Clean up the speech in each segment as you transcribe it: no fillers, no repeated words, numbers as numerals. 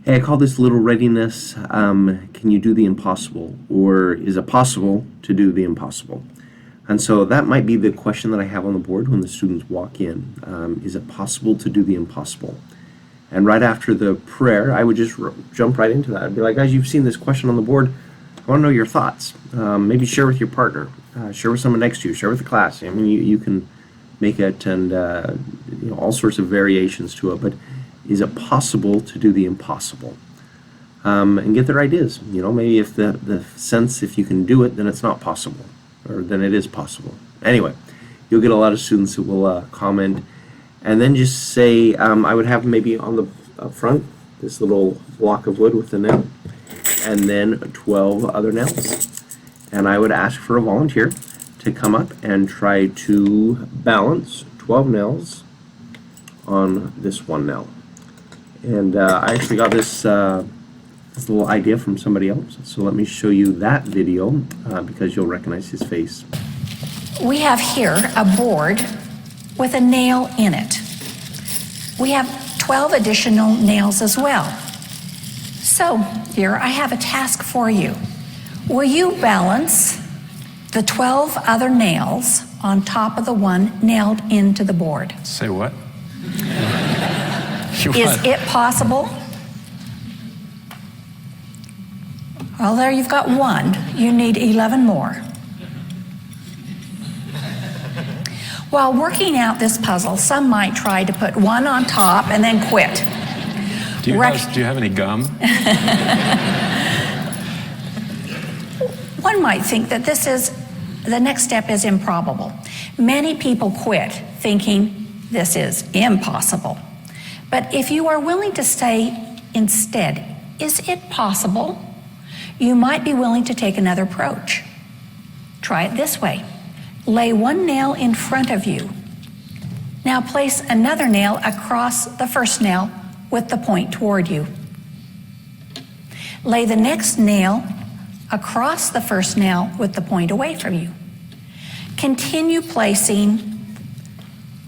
Hey, I call this little readiness, can you do the impossible? Or is it possible to do the impossible? And so that might be the question that I have on the board when the students walk in. Is it possible to do the impossible? And right after the prayer, I would just jump right into that. I'd be like, guys, you've seen this question on the board. I want to know your thoughts. Maybe share with your partner, share with someone next to you, share with the class. I mean, you can make it and all sorts of variations to it, but is it possible to do the impossible? And get their ideas. Maybe if the sense, if you can do it, then it's not possible, or then it is possible. Anyway, you'll get a lot of students who will comment, and then just say, I would have maybe on the up front, this little block of wood with the nail, and then 12 other nails. And I would ask for a volunteer to come up and try to balance 12 nails on this one nail. And I actually got this little idea from somebody else. So let me show you that video because you'll recognize his face. We have here a board with a nail in it. We have 12 additional nails as well. So here I have a task for you. Will you balance the 12 other nails on top of the one nailed into the board? Say what? Is it possible? Well, there you've got one. You need 11 more. While working out this puzzle, some might try to put one on top and then quit. Do you have any gum? One might think that the next step is improbable. Many people quit thinking this is impossible. But if you are willing to say instead, is it possible? You might be willing to take another approach. Try it this way. Lay one nail in front of you. Now place another nail across the first nail with the point toward you. Lay the next nail across the first nail with the point away from you. Continue placing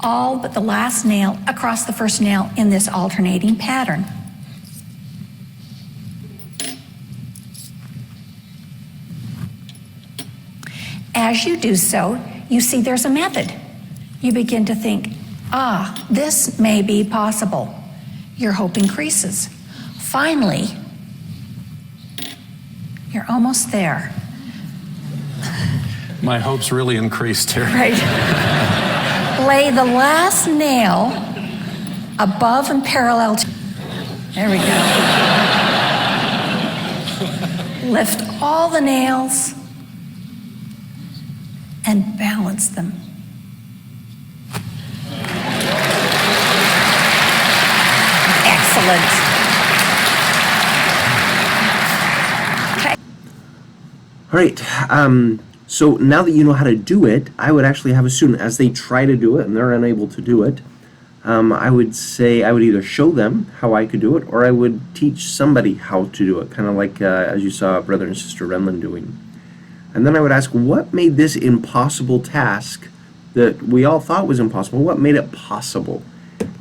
all but the last nail across the first nail in this alternating pattern. As you do so, you see there's a method. You begin to think, this may be possible. Your hope increases. Finally, you're almost there. My hopes really increased here. Right. Lay the last nail above and parallel to... There we go. Lift all the nails and balance them. Excellent. Okay. All right. So now that you know how to do it, I would actually have a student, as they try to do it and they're unable to do it, I would say I would either show them how I could do it, or I would teach somebody how to do it, kind of like as you saw Brother and Sister Renlund doing. And then I would ask, what made this impossible task that we all thought was impossible, what made it possible?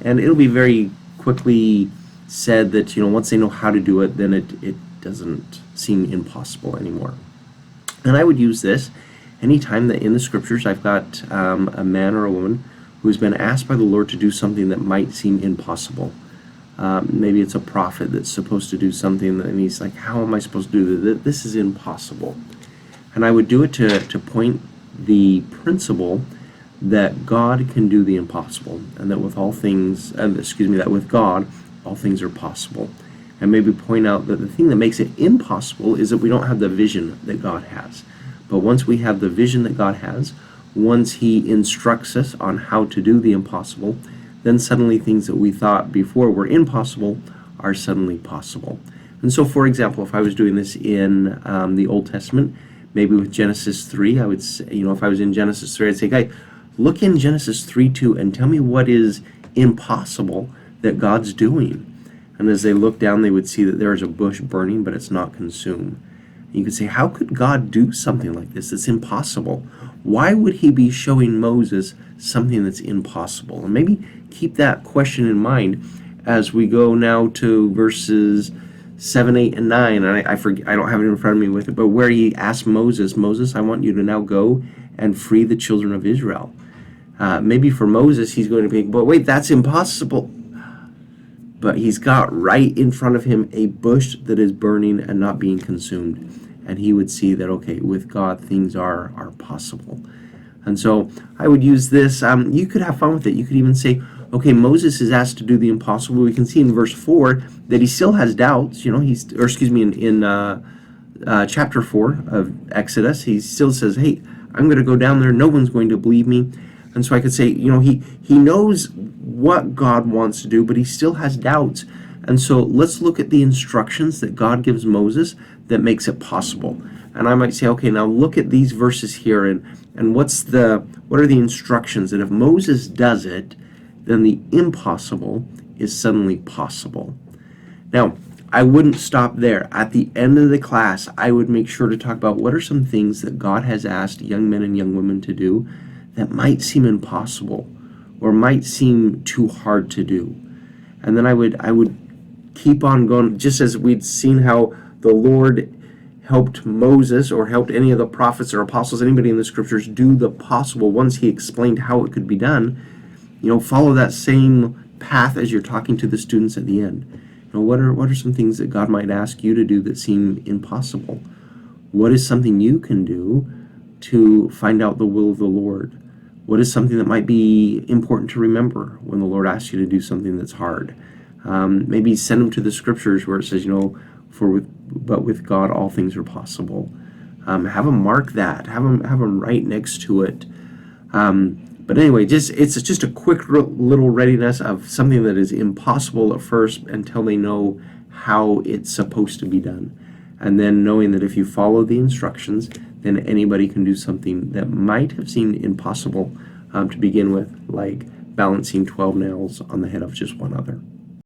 And it'll be very quickly said that, once they know how to do it, then it doesn't seem impossible anymore. And I would use this anytime that in the scriptures I've got a man or a woman who's been asked by the Lord to do something that might seem impossible. Maybe it's a prophet that's supposed to do something and he's like, how am I supposed to do this? This is impossible. And I would do it to point the principle that God can do the impossible, and that with all things, that with God, all things are possible. And maybe point out that the thing that makes it impossible is that we don't have the vision that God has. But once we have the vision that God has, once He instructs us on how to do the impossible, then suddenly things that we thought before were impossible are suddenly possible. And so, for example, if I was doing this in the Old Testament, maybe with Genesis 3, I would say, if I was in Genesis 3, I'd say, guys, look in Genesis 3:2 and tell me what is impossible that God's doing. And as they look down, they would see that there is a bush burning, but it's not consumed. You could say, how could God do something like this? It's impossible. Why would He be showing Moses something that's impossible? And maybe keep that question in mind as we go now to verses 7, 8, and 9, and I forget, I don't have it in front of me with it, but where he asked Moses, I want you to now go and free the children of Israel. Maybe for Moses, he's going to be, but wait, that's impossible. But he's got right in front of him a bush that is burning and not being consumed. And he would see that, okay, with God, things are possible. And so I would use this. You could have fun with it. You could even say, okay, Moses is asked to do the impossible. We can see in verse 4 that he still has doubts. You know, in chapter 4 of Exodus, he still says, hey, I'm going to go down there. No one's going to believe me. And so I could say, you know, he knows what God wants to do, but he still has doubts. And so let's look at the instructions that God gives Moses that makes it possible. And I might say, okay, now look at these verses here, and what are the instructions that if Moses does it, then the impossible is suddenly possible. Now, I wouldn't stop there. At the end of the class, I would make sure to talk about what are some things that God has asked young men and young women to do that might seem impossible or might seem too hard to do. And then I would keep on going, just as we'd seen how the Lord helped Moses or helped any of the prophets or apostles, anybody in the scriptures, do the possible once he explained how it could be done. You know, follow that same path as you're talking to the students at the end. You know, what are some things that God might ask you to do that seem impossible? What is something you can do to find out the will of the Lord? What is something that might be important to remember when the Lord asks you to do something that's hard? Maybe send them to the scriptures where it says, you know, but with God all things are possible. Have them mark that. Have them right next to it. But anyway, it's just a quick little readiness of something that is impossible at first until they know how it's supposed to be done. And then knowing that if you follow the instructions, then anybody can do something that might have seemed impossible to begin with, like balancing 12 nails on the head of just one other.